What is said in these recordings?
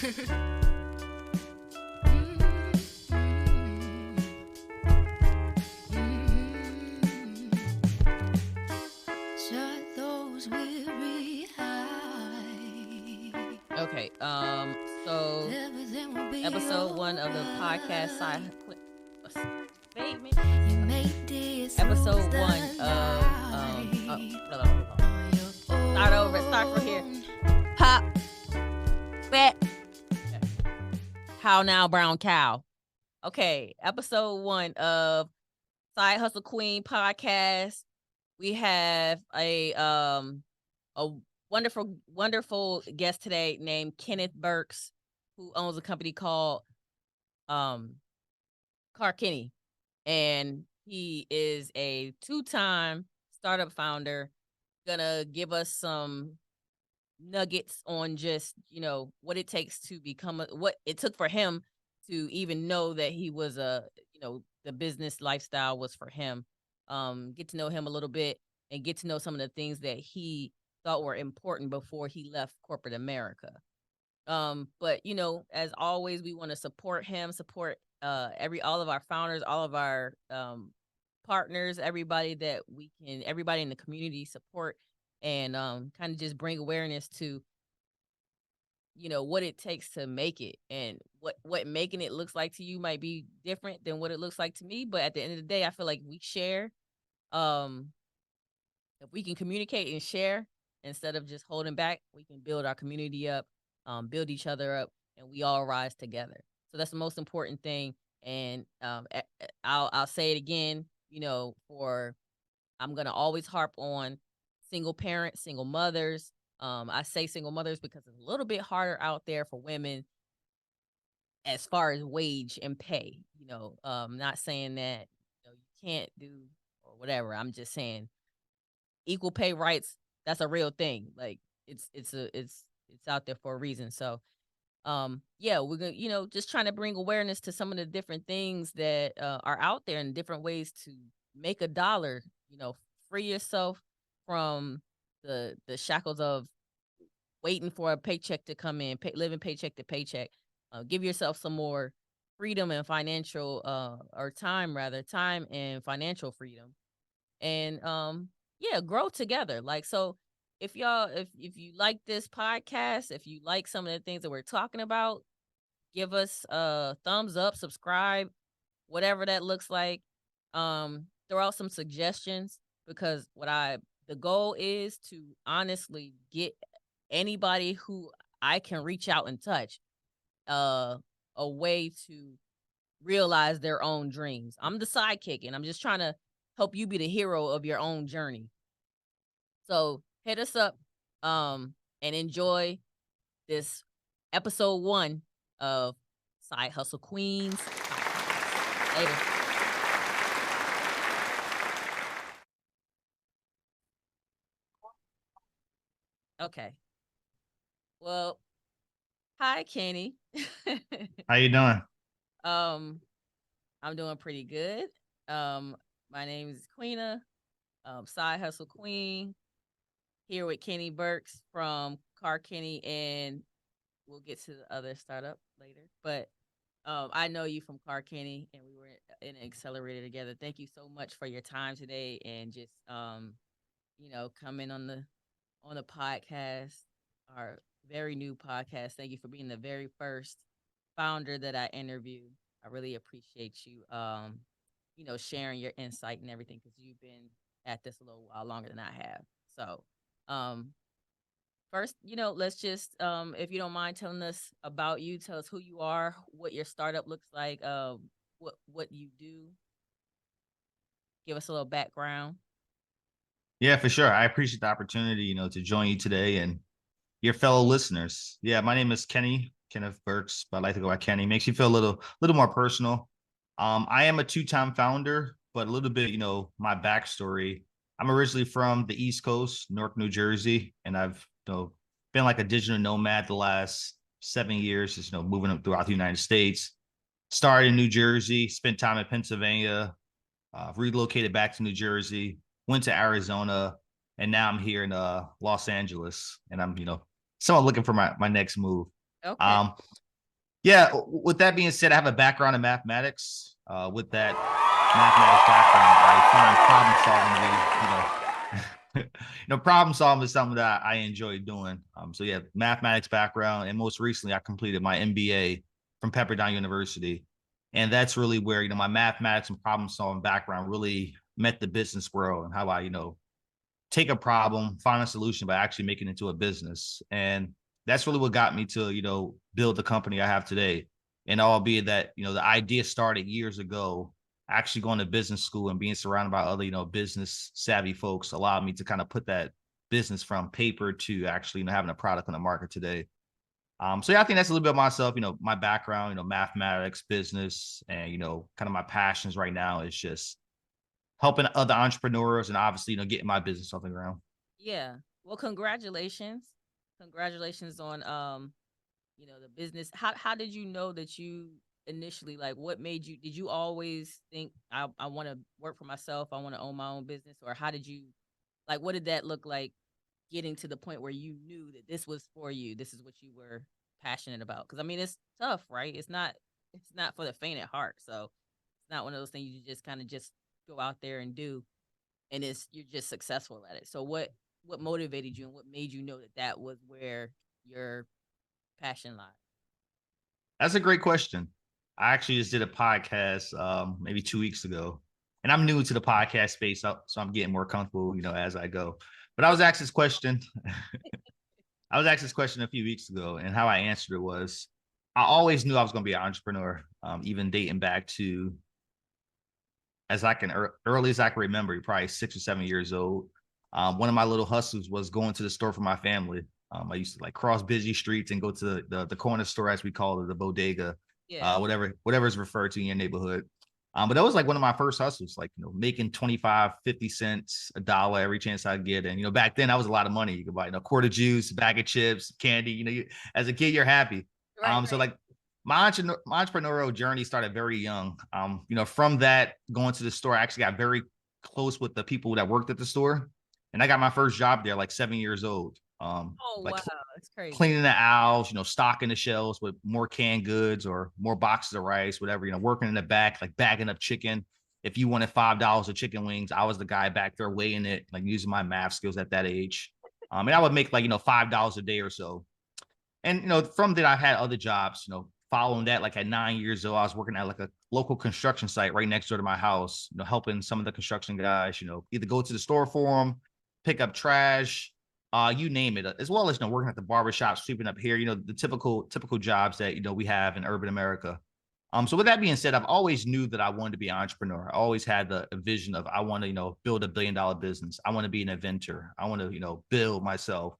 Okay, so episode 1 of the podcast episode 1 of start from here. Pop bet. How now, brown cow? Okay, episode 1 of Side Hustle Queen podcast. We have a wonderful guest today named Kennith Burks, who owns a company called Car Kenny, and he is a 2-time startup founder. Gonna give us some nuggets on just what it takes to become what it took for him to even know that he was the business lifestyle was for him. Get to know him a little bit and get to know some of the things that he thought were important before he left corporate America. But as always, we want to support him, support all of our founders, all of our partners, everybody in the community support, and kind of just bring awareness to what it takes to make it, and what making it looks like to you might be different than what it looks like to me. But at the end of the day, I feel like we share. If we can communicate and share instead of just holding back, we can build our community up, build each other up, and we all rise together. So that's the most important thing. And I'll say it again. I'm gonna always harp on single parents, single mothers. I say single mothers because it's a little bit harder out there for women as far as wage and pay. Not saying that you can't do or whatever. I'm just saying equal pay rights, that's a real thing. Like it's out there for a reason. So yeah, we're gonna just trying to bring awareness to some of the different things that are out there and different ways to make a dollar. Free yourself from the shackles of waiting for a paycheck to come in, living paycheck to paycheck. Give yourself some more freedom and financial or time and financial freedom. And yeah, grow together. Like, so if you like this podcast, if you like some of the things that we're talking about, give us a thumbs up, subscribe, whatever that looks like. Throw out some suggestions, because the goal is to honestly get anybody who I can reach out and touch a way to realize their own dreams. I'm the sidekick, and I'm just trying to help you be the hero of your own journey. So hit us up and enjoy this episode 1 of Side Hustle Queens. Later. Okay. Well, hi, Kenny. How you doing? I'm doing pretty good. My name is Queena, Side Hustle Queen, here with Kenny Burks from Car Kenny, and we'll get to the other startup later. But I know you from Car Kenny, and we were in Accelerator together. Thank you so much for your time today, and just coming on the podcast, our very new podcast. Thank you for being the very first founder that I interviewed. I really appreciate you, sharing your insight and everything, because you've been at this a little while longer than I have. So, first, let's just, if you don't mind telling us about you, tell us who you are, what your startup looks like, what you do. Give us a little background. Yeah, for sure. I appreciate the opportunity, to join you today and your fellow listeners. Yeah, my name is Kenneth Burks, but I like to go by Kenny. Makes you feel a little more personal. I am a 2-time founder, but a little bit, my backstory. I'm originally from the East Coast, Newark, New Jersey, and I've been like a digital nomad the last 7 years, just moving up throughout the United States. Started in New Jersey, spent time in Pennsylvania, relocated back to New Jersey, went to Arizona, and now I'm here in Los Angeles, and I'm somewhat looking for my next move. Okay. Um, yeah, with that being said, I have a background in mathematics. With that mathematics background, I find problem solving to be, problem solving is something that I enjoy doing. So yeah, mathematics background, and most recently, I completed my MBA from Pepperdine University, and that's really where my mathematics and problem solving background really met the business world and how I take a problem, find a solution by actually making it into a business. And that's really what got me to, build the company I have today. And albeit that, the idea started years ago, actually going to business school and being surrounded by other, business savvy folks allowed me to kind of put that business from paper to actually, having a product on the market today. So yeah, I think that's a little bit of myself, my background, mathematics, business, and, kind of my passions right now is just helping other entrepreneurs and obviously, getting my business off the ground. Yeah. Well, congratulations. Congratulations on the business. How did you know that you initially, like, what made you, did you always think I want to work for myself, I want to own my own business, or how did you, like, what did that look like getting to the point where you knew that this was for you, this is what you were passionate about? Because I mean, it's tough, right? It's not for the faint at heart. So it's not one of those things you just kind of just go out there and do, and it's you're just successful at it. So what motivated you and what made you know that that was where your passion lies? That's a great question. I actually just did a podcast maybe 2 weeks ago, and I'm new to the podcast space, so I'm getting more comfortable, as I go. But I Yeah. was asked this question. I was asked this question a few weeks ago, and how I answered it was, I always knew I was going to be an entrepreneur, even dating back to as I can early as I can remember, probably 6 or 7 years old. One of my little hustles was going to the store for my family. I used to like cross busy streets and go to the corner store, as we call it, the bodega, Yeah. whatever is referred to in your neighborhood. But that was like one of my first hustles, like, making 25, 50 cents, $1 every chance I get. And, back then that was a lot of money. You could buy, a quart of juice, a bag of chips, candy, as a kid, you're happy. Right, So right. like my entrepreneurial journey started very young. From that going to the store, I actually got very close with the people that worked at the store, and I got my first job there like 7 years old. Oh, Like wow, that's crazy. cleaning the aisles, stocking the shelves with more canned goods or more boxes of rice, whatever. Working in the back, like bagging up chicken. If you wanted $5 of chicken wings, I was the guy back there weighing it, like using my math skills at that age. And I would make like $5 a day or so. And from that, I've had other jobs. Following that, like at 9 years old, I was working at like a local construction site right next door to my house. Helping some of the construction guys. Either go to the store for them, pick up trash, you name it. As well as working at the barbershop, sweeping up here. The typical jobs that we have in urban America. So with that being said, I've always knew that I wanted to be an entrepreneur. I always had the vision of I want to build $1 billion business. I want to be an inventor. I want to build myself.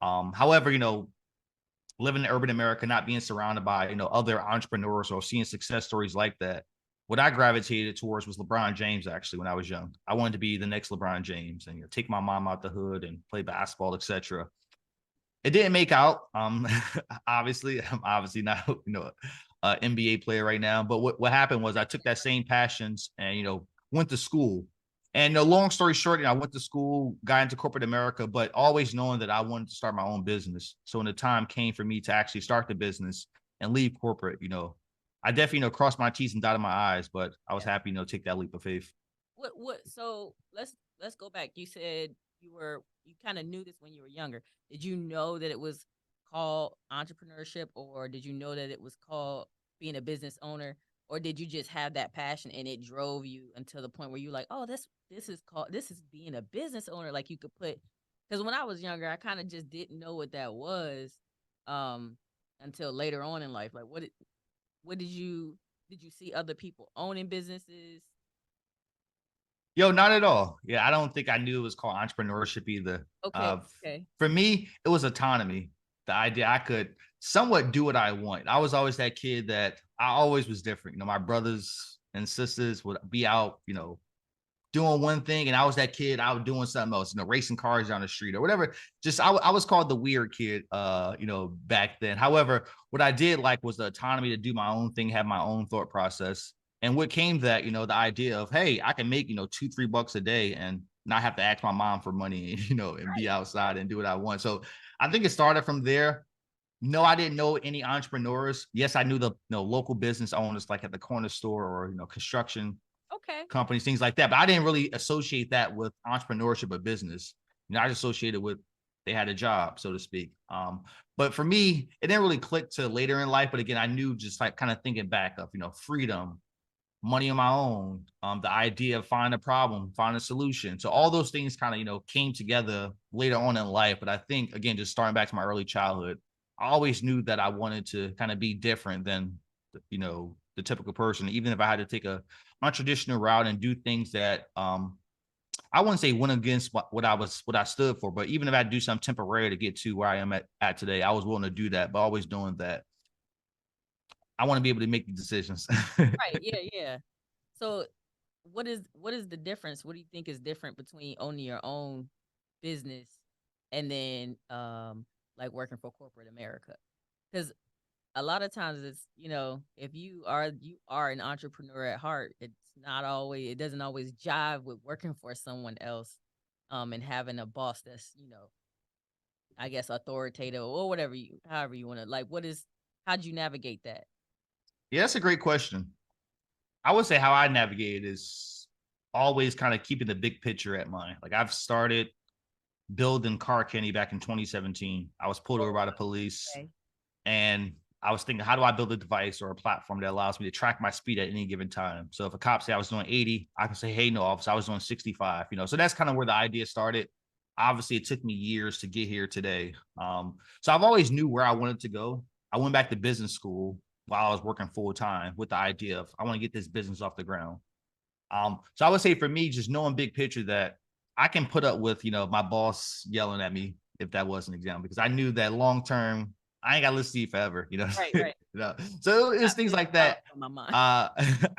However, living in urban America, not being surrounded by, other entrepreneurs or seeing success stories like that, what I gravitated towards was LeBron James. Actually, when I was young, I wanted to be the next LeBron James and take my mom out the hood and play basketball, etc. It didn't make out. Obviously, I'm obviously not, an NBA player right now. But what happened was I took that same passions and, went to school. And long story short, I went to school, got into corporate America, but always knowing that I wanted to start my own business. So when the time came for me to actually start the business and leave corporate, I definitely, crossed my T's and dotted my I's, but I was Yeah. happy, take that leap of faith. So let's go back. You said you kind of knew this when you were younger. Did you know that it was called entrepreneurship, or did you know that it was called being a business owner, or did you just have that passion and it drove you until the point where you like, oh, this is being a business owner. Like you could put, because when I was younger, I kind of just didn't know what that was, um, until later on in life. Like what did you see other people owning businesses? Yo, not at all. Yeah, I don't think I knew it was called entrepreneurship either. Okay, Uh, okay. for me, it was autonomy. The idea I could somewhat do what I want. I was always that kid that I always was different. My brothers and sisters would be out, doing one thing, and I was that kid out doing something else, racing cars down the street or whatever. Just I was called the weird kid, back then. However, what I did like was the autonomy to do my own thing, have my own thought process. And what came that, the idea of, hey, I can make, $2-3 a day and not have to ask my mom for money, and be Right, outside right. and do what I want. So I think it started from there. No, I didn't know any entrepreneurs. Yes, I knew the local business owners like at the corner store or construction Okay. companies, things like that. But I didn't really associate that with entrepreneurship or business. I just associated with they had a job, so to speak. But for me, it didn't really click to later in life. But again, I knew just like kind of thinking back of freedom, money on my own, the idea of finding a problem, find a solution. So all those things kind of came together later on in life. But I think again, just starting back to my early childhood, I always knew that I wanted to kind of be different than the typical person, even if I had to take a untraditional route and do things that I wouldn't say went against what I stood for, but even if I do something temporary to get to where I am at today, I was willing to do that, but always doing that. I want to be able to make the decisions. Right. Yeah. Yeah. So, what is the difference? What do you think is different between owning your own business and then like working for corporate America? Because a lot of times it's if you are an entrepreneur at heart, it doesn't always jive with working for someone else, and having a boss that's I guess authoritative or whatever you however you want to like. How'd you navigate that? Yeah, that's a great question. I would say how I navigate is always kind of keeping the big picture at mind. Like I've started building Car Kenny back in 2017. I was pulled over Oh, by the police, okay. and I was thinking, how do I build a device or a platform that allows me to track my speed at any given time? So if a cop say I was doing 80, I can say, hey, no, officer, I was doing 65. So that's kind of where the idea started. Obviously, it took me years to get here today. So I've always knew where I wanted to go. I went back to business school while I was working full time with the idea of I want to get this business off the ground. So I would say for me, just knowing big picture that I can put up with, my boss yelling at me if that was an example, because I knew that long term, I ain't got to listen to you forever, Right, you right. know. So it's Got things million like dollars that. on my mind. Uh,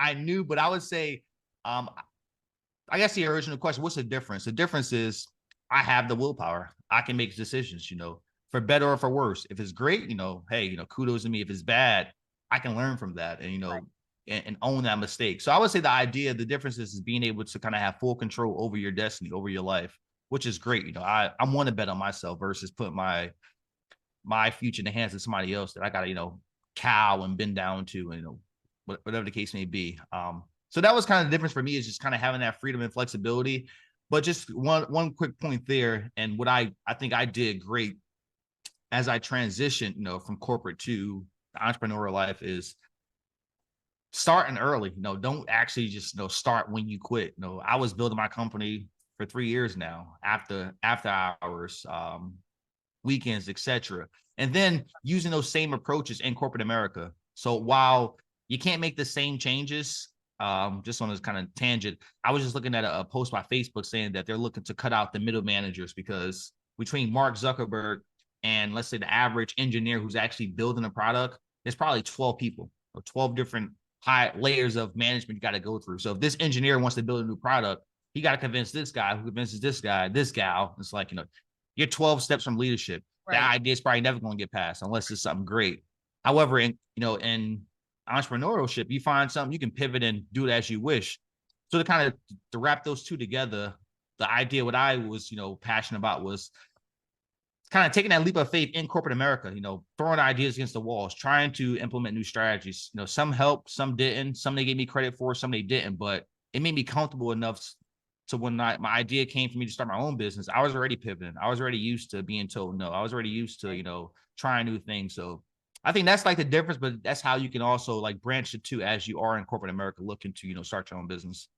I knew, but I would say, um, I guess the original question, what's the difference? The difference is I have the willpower. I can make decisions, for better or for worse. If it's great, hey, kudos to me. If it's bad, I can learn from that and, Right. and own that mistake. So I would say the difference is being able to kind of have full control over your destiny, over your life, which is great. I want to bet on myself versus put my future in the hands of somebody else that I gotta, cow and bend down to, and whatever the case may be. So that was kind of the difference for me, is just kind of having that freedom and flexibility. But just one quick point there, and what I think I did great as I transitioned, from corporate to the entrepreneurial life, is starting early. Don't actually just start when you quit. I was building my company for 3 years now, after hours, weekends, etc. And then using those same approaches in corporate America. So while you can't make the same changes, just on this kind of tangent, I was just looking at a post by Facebook saying that they're looking to cut out the middle managers, because between Mark Zuckerberg and, let's say, the average engineer who's actually building a product, there's probably 12 people or 12 different high layers of management you got to go through. So if this engineer wants to build a new product, he got to convince this guy who convinces this guy, this gal. It's like, you're 12 steps from leadership. That Right. idea is probably never going to get passed unless it's something great. However, in entrepreneurship, you find something, you can pivot and do it as you wish. So to wrap those two together, the idea what I was, passionate about was kind of taking that leap of faith in corporate America, throwing ideas against the walls, trying to implement new strategies. Some helped, some didn't, some they gave me credit for, some they didn't, but it made me comfortable enough to when my idea came for me to start my own business, I was already pivoting. I was already used to being told no. I was already used to, trying new things. So I think that's like the difference, but that's how you can also like branch it too as you are in corporate America looking to, start your own business.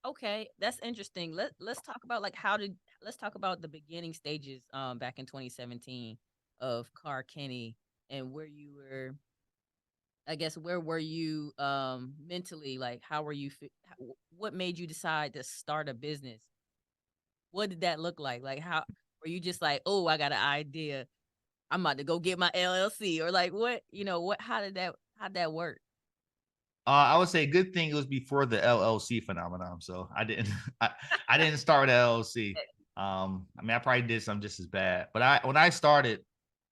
Okay, that's interesting. Let's talk about let's talk about the beginning stages back in 2017 of Car Kenny, and where you were, I guess, where were you mentally, like how were you what made you decide to start a business? What did that look like? Like how were you just like, "Oh, I got an idea. I'm about to go get my LLC," or like what how'd that work? I would say a good thing it was before the LLC phenomenon. So I didn't, I didn't start LLC. I mean, I probably did some just as bad, but when I started,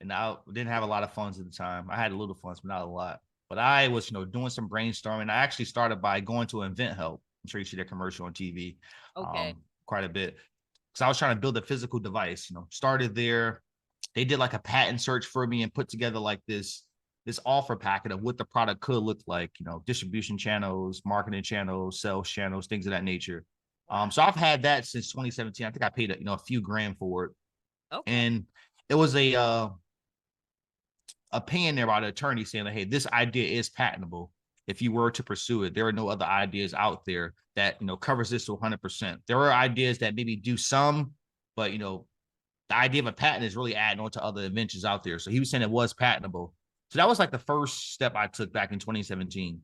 and I didn't have a lot of funds at the time. I had a little funds, but not a lot. But I was, doing some brainstorming. I actually started by going to Invent Help. I'm sure you see their commercial on TV, Okay. quite a bit. Because I was trying to build a physical device. Started there, they did like a patent search for me and put together like this offer packet of what the product could look like, distribution channels, marketing channels, sales channels, things of that nature. Wow. So I've had that since 2017. I think I paid a few grand for it, Okay. and it was a opinion there by the attorney saying that, hey, this idea is patentable. If you were to pursue it, there are no other ideas out there that covers this to 100%. There are ideas that maybe do some, but the idea of a patent is really adding on to other inventions out there. So he was saying it was patentable. So that was like the first step I took back in 2017.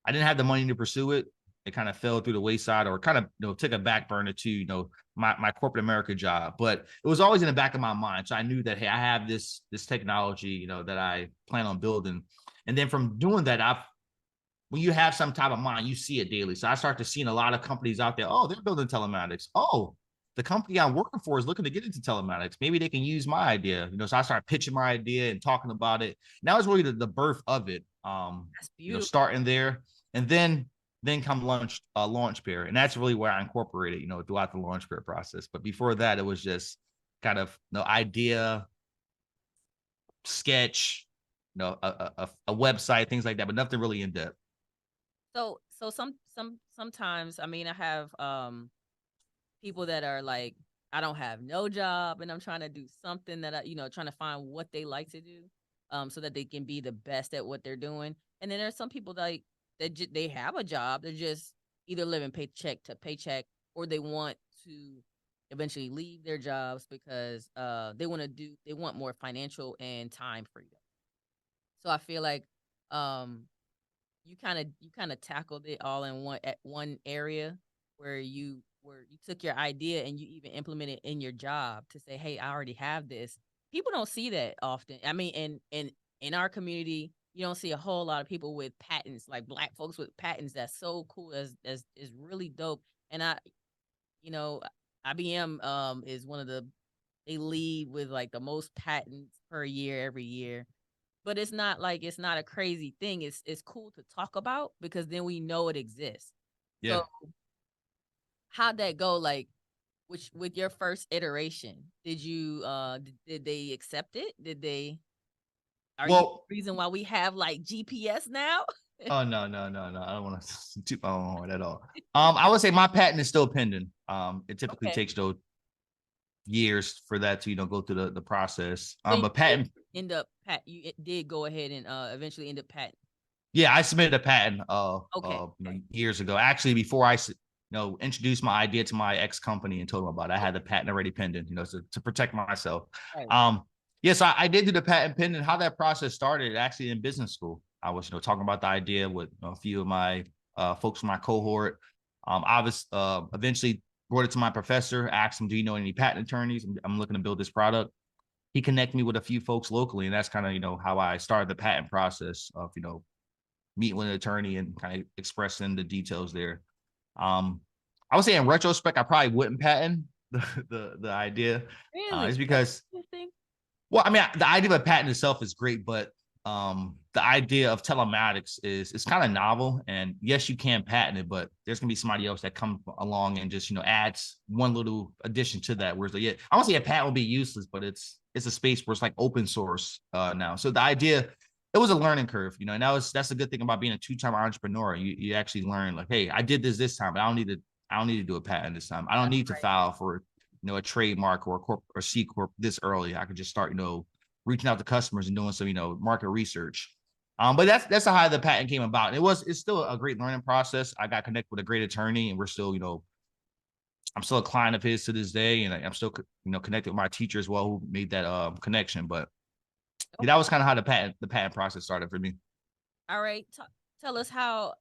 I didn't have the money to pursue it. It kind of fell through the wayside, or kind of took a back burner to my corporate America job. But it was always in the back of my mind. So I knew that, hey, I have this technology that I plan on building. And then from doing that, when you have some type of mind, you see it daily. So I started seeing a lot of companies out there. Oh, they're building telematics. Oh, the company I'm working for is looking to get into telematics. Maybe they can use my idea. So I started pitching my idea and talking about it. And that was really the birth of it. That's beautiful. Starting there, and then come launch pair, and that's really where I incorporated, throughout the launch pair process. But before that, it was just kind of idea, sketch, a website, things like that, but nothing really in depth. So sometimes, I mean, I have people that are like, I don't have no job and I'm trying to do something that trying to find what they like to do, so that they can be the best at what they're doing. And then there's some people that they have a job, they're just either living paycheck to paycheck, or they want to eventually leave their jobs because they want more financial and time freedom. So I feel like you kind of tackled it all in one area where you took your idea and you even implemented in your job to say, hey, I already have this. People don't see that often. I mean, in our community, you don't see a whole lot of people with patents, like Black folks with patents. That's so cool. That's is really dope. And IBM is one of they lead with like the most patents per year every year. But it's not a crazy thing. It's cool to talk about because then we know it exists. Yeah. So how'd that go? Like, with your first iteration, did you did they accept it? Are you the reason why we have like GPS now? Oh, no. I don't want to toot my own horn at all. I would say my patent is still pending. It typically takes years for that to go through the process. So But patent you did go ahead and eventually end up patent. Yeah, I submitted a patent Okay. Years ago. Actually, before I introduced my idea to my ex company and told them about it, I had the patent already pending, to protect myself. Right. Yes, I did do the patent pending. How that process started, actually in business school. I was talking about the idea with a few of my folks from my cohort. I was eventually brought it to my professor, asked him, do you know any patent attorneys? I'm looking to build this product. He connected me with a few folks locally, and that's kind of how I started the patent process of meeting with an attorney and kind of expressing the details there. I would say in retrospect, I probably wouldn't patent the idea. Really? It's because, well, I mean, the idea of a patent itself is great, but the idea of telematics is kind of novel. And yes, you can patent it, but there's gonna be somebody else that comes along and just adds one little addition to that. Whereas I don't say a patent will be useless, but it's a space where it's like open source now. So the idea, it was a learning curve, and that's a good thing about being a two-time entrepreneur. You actually learn like, hey, I did this time, but I don't need to do a patent this time. I don't need to file for a trademark or a corp or C corp this early. I could just start reaching out to customers and doing some market research. But that's how the patent came about. It's still a great learning process. I got connected with a great attorney, and we're still I'm still a client of his to this day, and I'm still connected with my teacher as well, who made that connection. But that was kind of how the patent process started for me. All right, tell us how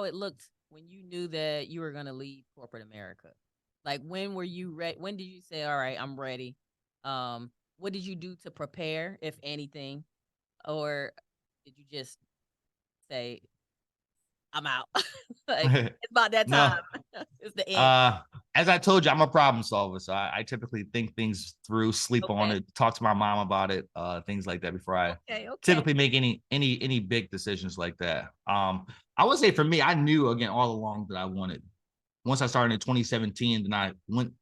it looked when you knew that you were going to leave corporate America. Like, when were you ready? When did you say, all right, I'm ready? What did you do to prepare, if anything? Or did you just say, I'm out? Like, it's about that time. No. It's the end. As I told you, I'm a problem solver. So I typically think things through, sleep on it, talk to my mom about it, things like that before I typically make any big decisions like that. I would say for me, I knew again all along that I wanted. Once I started in 2017, then I went,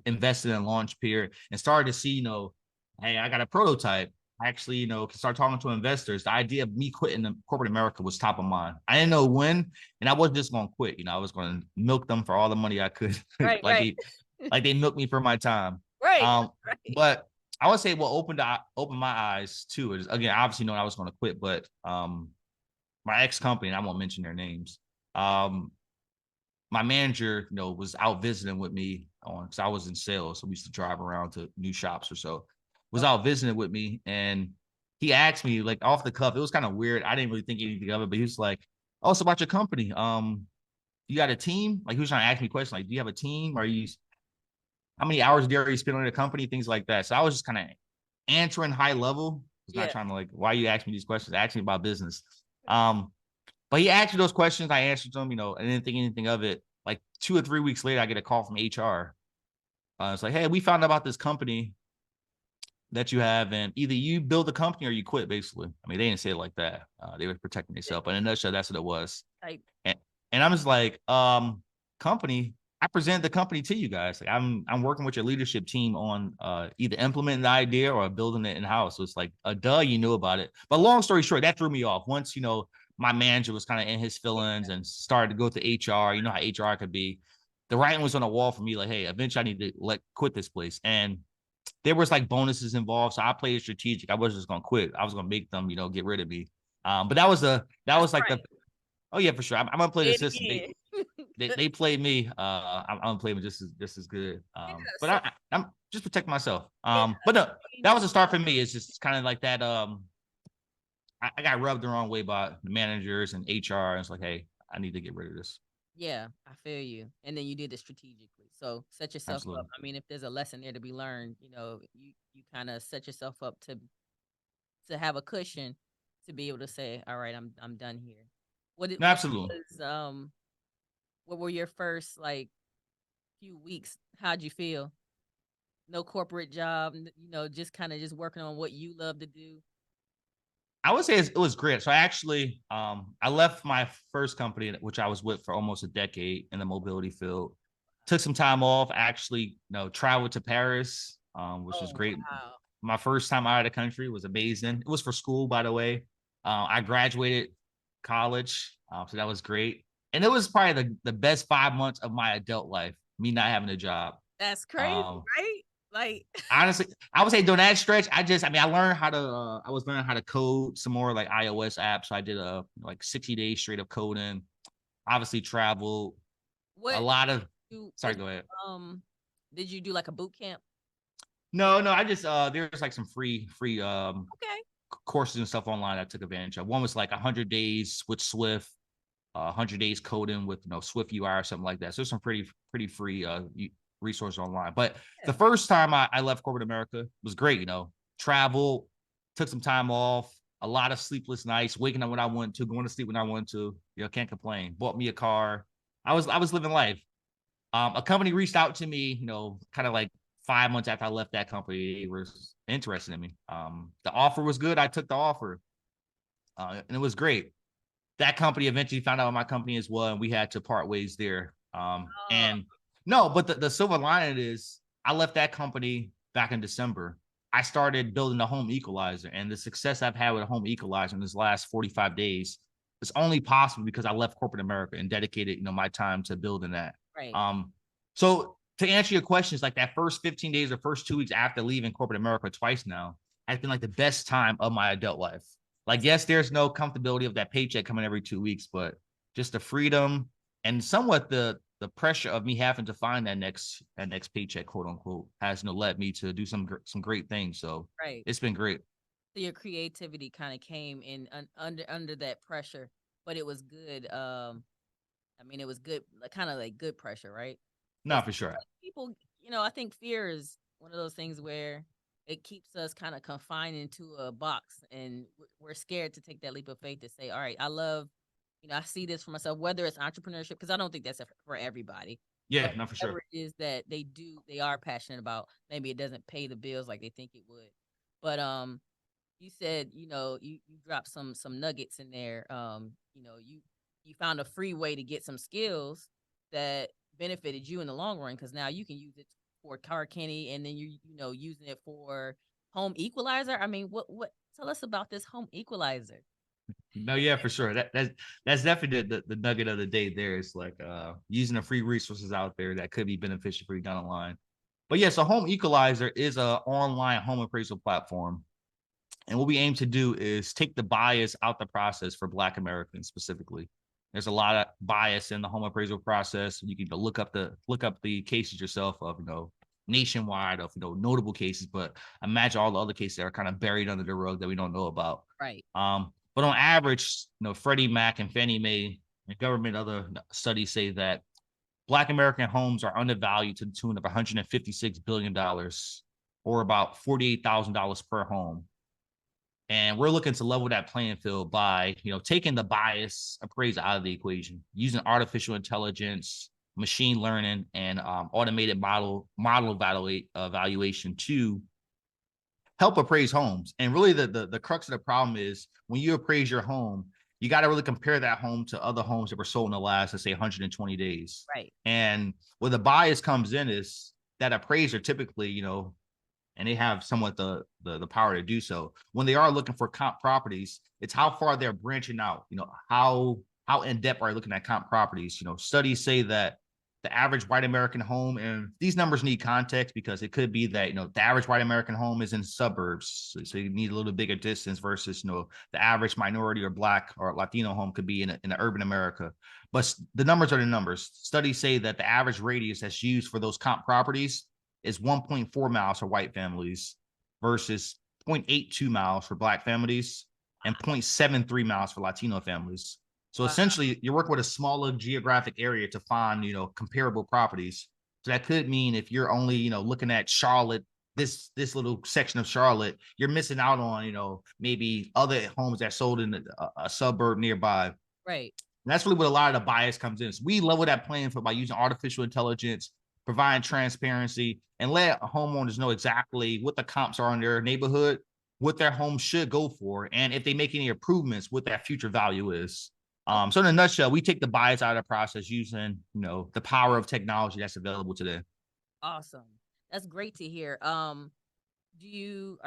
invested in launch period and started to see, hey, I got a prototype. I actually, can start talking to investors. The idea of me quitting the corporate America was top of mind. I didn't know when, and I wasn't just going to quit. I was going to milk them for all the money I could, Right, like right, they milked me for my time. right, Um, right. but I would say what opened my eyes to it is, again, obviously knowing I was going to quit, but my ex company, and I won't mention their names. My manager, was out visiting with me on because I was in sales, so we used to drive around to new shops or so. Was Okay. out visiting with me, and he asked me like off the cuff. It was kind of weird. I didn't really think anything of it, but he was like, "Oh, it's about your company. You got a team?" Like he was trying to ask me questions like, "Do you have a team? Are you? How many hours a day are you spending on the company? Things like that." So I was just kind of answering high level. I was not Yeah. trying to like, why you ask me these questions? Ask me about business. Um, but he asked me those questions. I answered them, I didn't think anything of it. Like 2 or 3 weeks later, I get a call from HR. It's like, hey, we found out about this company that you have, and either you build the company or you quit, basically. I mean, they didn't say it like that. They were protecting themselves. But in a nutshell, that's what it was. Type. And, and I'm just like, company, I present the company to you guys. Like I'm working with your leadership team on either implementing the idea or building it in house. So it's like a duh, you knew about it. But long story short, that threw me off. Once my manager was kind of in his feelings and started to go to HR. You know how HR could be. The writing was on the wall for me. Like, hey, eventually I need to quit this place. And there was like bonuses involved, so I played strategic. I wasn't just gonna quit. I was gonna make them, get rid of me. But that That's was like the right. oh yeah, for sure. I'm gonna play Say the it system. again. They played me. I'm gonna play them just as good. Yeah. But So I'm just protecting myself. yeah, But no, I mean, that was a start for me. It's just kind of like that. I got rubbed the wrong way by the managers and HR. And it's like, hey, I need to get rid of this. yeah, I feel you. And then you did it strategically. So set yourself up. Absolutely. I mean, if there's a lesson there to be learned, you kind of set yourself up to have a cushion to be able to say, all right, I'm done here. No, What absolutely. was what were your first like few weeks? How'd you feel? No corporate job, just kind of just working on what you love to do. I would say it was great. So I actually, I left my first company, which I was with for almost a decade in the mobility field. Took some time off. Actually, traveled to Paris, which was Oh great. wow. My first time out of the country was amazing. It was for school, by the way. I graduated college, so that was great. And it was probably the best 5 months of my adult life. Me not having a job. That's crazy, Um, right? Like Honestly, I would say during that stretch, I learned how to, I was learning how to code some more like iOS apps. So I did like 60 days straight of coding, obviously travel, a what lot of, what sorry, go ahead. um did you do like a boot camp? No, I just, there's like some free, Okay. courses and stuff online I took advantage of. One was like 100 days with Swift, 100 days coding with Swift UI or something like that. So there's some pretty free resources online. But the Yeah. first time I left corporate America was great. Travel, took some time off, a lot of sleepless nights, waking up when I wanted to, going to sleep when I wanted to. Can't complain. Bought me a car. I was living life. A company reached out to me, kind of like 5 months after I left that company. They were interested in me. The offer was good. I took the offer, and it was great. That company eventually found out my company as well, and we had to part ways there. Oh, And no, but the silver lining is I left that company back in December. I started building the home equalizer, and the success I've had with a home equalizer in this last 45 days is only possible because I left corporate America and dedicated, my time to building that. right. So to answer your questions, like that first 15 days or first 2 weeks after leaving corporate America twice now has been like the best time of my adult life. Like, That's yes, there's no comfortability of that paycheck coming every 2 weeks, but just the freedom and somewhat the pressure of me having to find that next paycheck, quote unquote, has led me to do some great things. So right. it's been great. So your creativity kind of came in under that pressure, but it was good. I mean, it was good, like kind of like good pressure, right? Because Not for sure. people, I think fear is one of those things where it keeps us kind of confined into a box, and we're scared to take that leap of faith to say, "All right, I love, I see this for myself." Whether it's entrepreneurship, because I don't think that's for everybody, but Yeah, not for whatever sure. it is that they are passionate about. Maybe it doesn't pay the bills like they think it would, but you said you dropped some nuggets in there. You found a free way to get some skills that benefited you in the long run because now you can use it for car Kenny, and then you using it for Home Equalizer? I mean, what tell us about this Home Equalizer. No, yeah, for sure. That's definitely the nugget of the day there. It's like using the free resources out there that could be beneficial for you down the line. But yeah, so Home Equalizer is a online home appraisal platform. And what we aim to do is take the bias out the process for Black Americans specifically. There's a lot of bias in the home appraisal process. You can look up the cases yourself of nationwide of notable cases, but imagine all the other cases that are kind of buried under the rug that we don't know about. Right. But on average, Freddie Mac and Fannie Mae and government other studies say that Black American homes are undervalued to the tune of $156 billion, or about $48,000 per home. And we're looking to level that playing field by, taking the bias appraisal out of the equation, using artificial intelligence, machine learning, and automated model evaluation to help appraise homes. And really, the crux of the problem is when you appraise your home, you got to really compare that home to other homes that were sold in the last, let's say, 120 days. Right. And where the bias comes in is that appraiser typically, and they have somewhat the power to do so. When they are looking for comp properties, it's how far they're branching out. How in depth are you looking at comp properties? Studies say that the average white American home, and these numbers need context because it could be that the average white American home is in suburbs, so you need a little bigger distance versus the average minority or Black or Latino home could be in the urban America. But the numbers are the numbers. Studies say that the average radius that's used for those comp properties is 1.4 miles for white families versus 0.82 miles for Black families and 0.73 miles for Latino families. So essentially, you're working with a smaller geographic area to find, comparable properties. So that could mean if you're only, looking at Charlotte, this little section of Charlotte, you're missing out on, maybe other homes that sold in a suburb nearby. Right. And that's really what a lot of the bias comes in. So we level that playing field by using artificial intelligence, providing transparency, and let homeowners know exactly what the comps are in their neighborhood, what their home should go for, and if they make any improvements, what that future value is. So in a nutshell, we take the bias out of the process using, the power of technology that's available today. Awesome. That's great to hear. You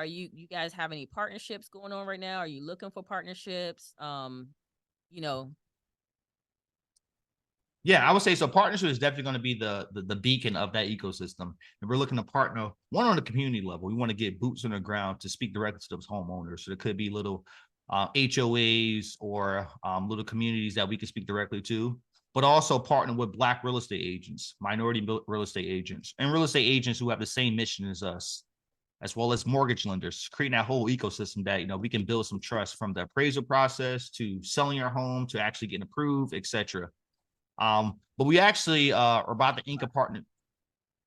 guys have any partnerships going on right now? Are you looking for partnerships? Yeah, I would say so. Partnership is definitely going to be the beacon of that ecosystem. And we're looking to partner one on the community level. We want to get boots on the ground to speak directly to those homeowners. So there could be little HOAs or little communities that we can speak directly to, but also partner with Black real estate agents, minority real estate agents, and real estate agents who have the same mission as us, as well as mortgage lenders, creating that whole ecosystem that we can build some trust from the appraisal process to selling your home to actually getting approved, etc. But we actually are about to ink a partner.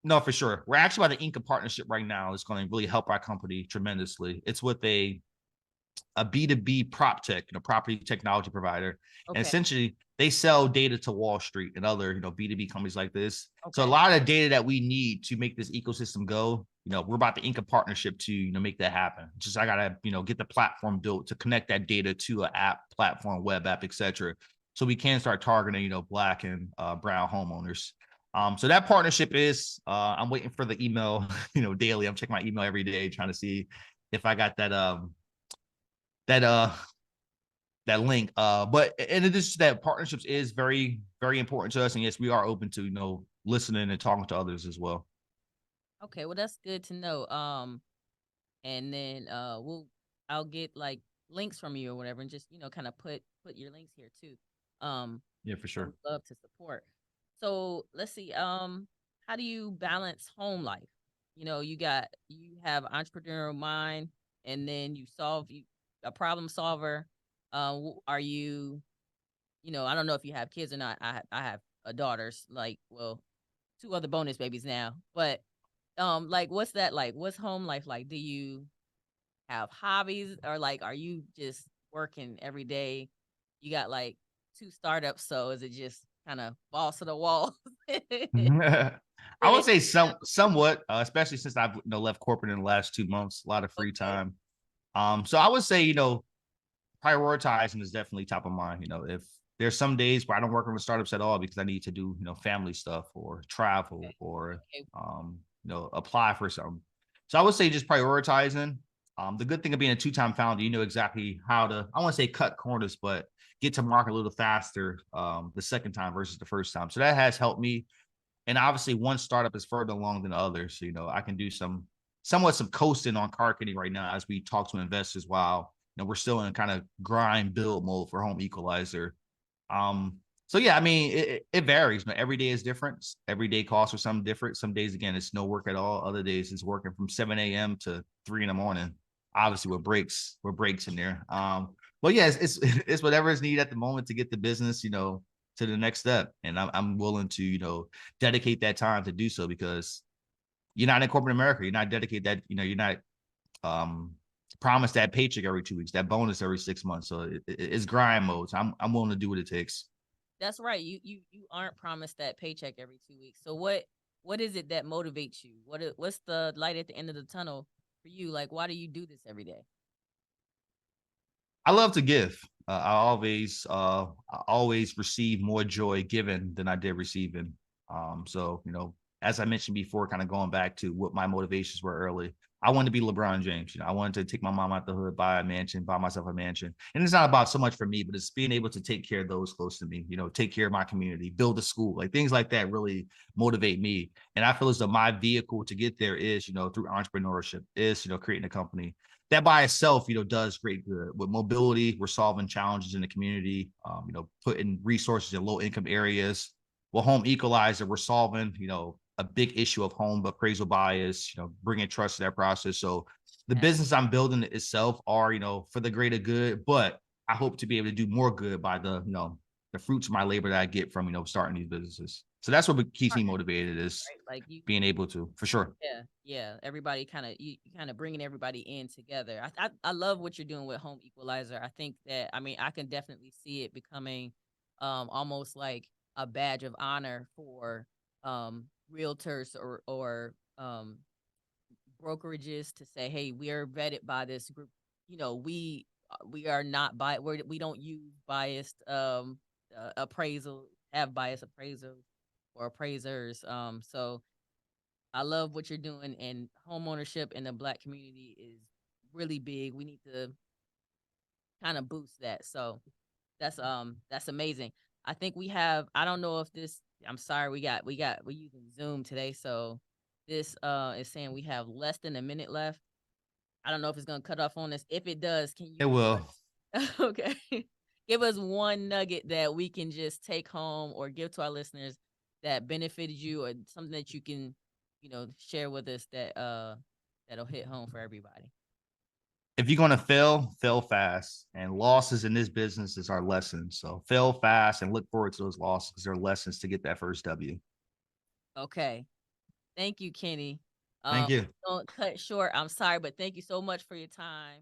No, for sure. We're actually about to ink a partnership right now. It's going to really help our company tremendously. It's with a B2B prop tech, property technology provider. Okay. And essentially they sell data to Wall Street and other, B2B companies like this. Okay. So a lot of data that we need to make this ecosystem go, we're about to ink a partnership to, make that happen. Just, I gotta, get the platform built to connect that data to an app, platform, web app, etc. So we can start targeting, Black and brown homeowners. So that partnership is, I'm waiting for the email, daily. I'm checking my email every day, trying to see if I got that, that link. But in addition to that, partnerships is very, very important to us. And yes, we are open to, listening and talking to others as well. Okay, well that's good to know. And then I'll get like links from you or whatever, and just kind of put your links here too. Yeah, for sure. Love to support. So let's see. How do you balance home life? You have entrepreneurial mind, and then you a problem solver. Are you, I don't know if you have kids or not. I have a daughters, like, well, 2 other bonus babies now, but like, what's that like? What's home life like? Do you have hobbies, or like, are you just working every day? You got like 2 startups, so is it just kind of balls to the wall? I would say somewhat, especially since I've left corporate in the last 2 months, a lot of free time. So I would say, prioritizing is definitely top of mind. If there's some days where I don't work on the startups at all because I need to do, family stuff or travel or, apply for something. So I would say just prioritizing. The good thing of being a two-time founder, you know exactly how to, I want to say cut corners, but get to market a little faster the second time versus the first time. So that has helped me. And obviously, one startup is further along than others. So, you know, I can do some coasting on car kitty right now as we talk to investors while, you know, we're still in kind of grind build mode for home equalizer. Um, so yeah, I mean, it varies. But every day is different. Every day calls for something different. Some days, again, it's no work at all. Other days, it's working from 7 a.m. to 3 in the morning. Obviously, with breaks in there. But yeah, it's it's whatever is needed at the moment to get the business, you know, to the next step. And I'm willing to, you know, dedicate that time to do so because you're not in corporate America. You're not dedicated that, you know, you're not um promised that paycheck every 2 weeks, that bonus every 6 months. So it's grind mode. So I'm willing to do what it takes. That's right. You aren't promised that paycheck every 2 weeks. So what is it that motivates you? What's the light at the end of the tunnel for you? Like, why do you do this every day? I love to give. I always receive more joy given than I did receiving. So you know, as I mentioned before, kind of going back to what my motivations were early, I wanted to be LeBron James. You know, I wanted to take my mom out the hood, buy a mansion, buy myself a mansion. And it's not about so much for me, but it's being able to take care of those close to me, you know, take care of my community, build a school, like things like that really motivate me. And I feel as though my vehicle to get there is, you know, through entrepreneurship, is, you know, creating a company that by itself, you know, does great good. With mobility, we're solving challenges in the community, you know, putting resources in low income areas. Well, home equalizer, we're solving, you know, a big issue of home appraisal bias, you know, bringing trust to that process. So the Yeah. business I'm building itself are, you know, for the greater good, but I hope to be able to do more good by the, you know, the fruits of my labor that I get from, you know, starting these businesses. So that's what keeps me Partnership, motivated is right? Like you being able to, for sure. Yeah, yeah. Everybody you kind of bringing everybody in together. I love what you're doing with Home Equalizer. I think that I mean I can definitely see it becoming almost like a badge of honor for realtors or brokerages to say, hey, we are vetted by this group. You know, we are not we don't use biased appraisal have biased appraisals or appraisers. So I love what you're doing, and homeownership in the Black community is really big. We need to kind of boost that. So that's amazing. I think we have. I don't know if this. I'm sorry. We're using Zoom today, so this is saying we have less than a minute left. I don't know if it's gonna cut off on us. If it does, can you It give will. us okay? Give us one nugget that we can just take home or give to our listeners that benefited you or something that you can, share with us that that'll hit home for everybody. If you're going to fail, fail fast. And losses in this business is our lesson. So fail fast and look forward to those losses because they're lessons to get that first W. Okay. Thank you, Kenny. Thank you. Don't cut short. I'm sorry, but thank you so much for your time.